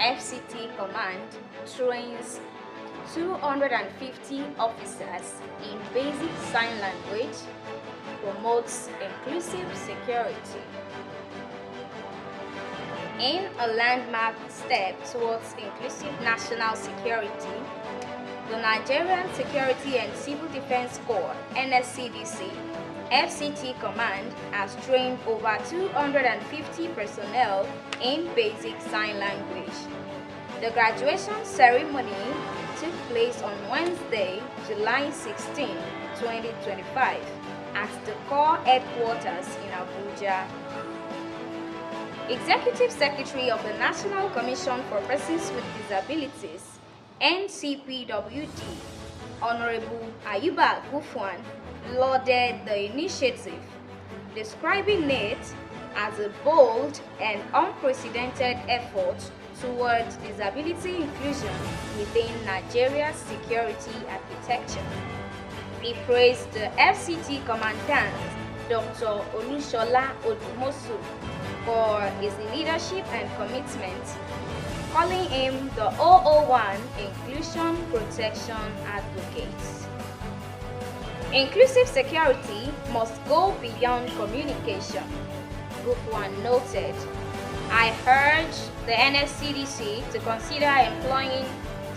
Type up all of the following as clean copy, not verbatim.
FCT Command trains 250 officers in basic sign language, promotes inclusive security. In a landmark step towards inclusive national security, the Nigerian Security and Civil Defense Corps (NSCDC) FCT Command has trained over 250 personnel in basic sign language. The graduation ceremony took place on Wednesday, July 16, 2025, at the Corps headquarters in Abuja. Executive Secretary of the National Commission for Persons with Disabilities (NCPWD), Honorable Ayuba Gufwan, lauded the initiative, describing it as a bold and unprecedented effort towards disability inclusion within Nigeria's security architecture. He praised the FCT Commandant, Dr. Olusola Odumosu, for his leadership and commitment, calling him the OO1 Inclusion Protection Advocate. Inclusive security must go beyond communication, Gufwan noted. I urge the NSCDC to consider employing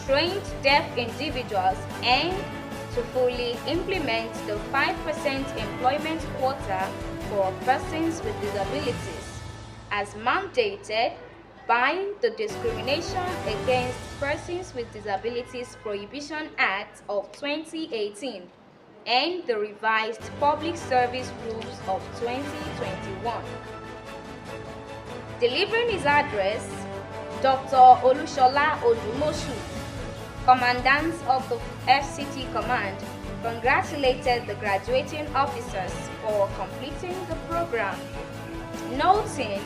trained deaf individuals and to fully implement the 5% employment quota for persons with disabilities, as mandated by the Discrimination Against Persons with Disabilities Prohibition Act of 2018 and the revised Public Service Rules of 2021. Delivering his address, Dr. Olusola Odumosu, Commandant of the FCT Command, congratulated the graduating officers for completing the program, noting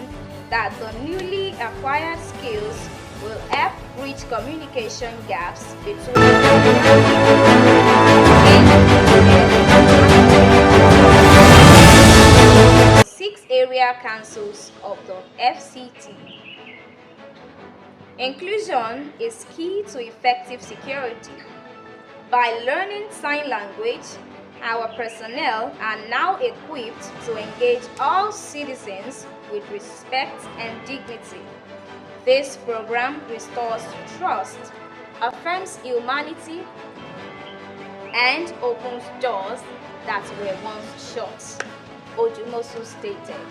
that the newly acquired skills will help bridge communication gaps between the 6 area councils of the FCT. Inclusion is key to effective security. By learning sign language, our personnel are now equipped to engage all citizens with respect and dignity. This program restores trust, affirms humanity, and opens doors that were once shut, Odumosu stated.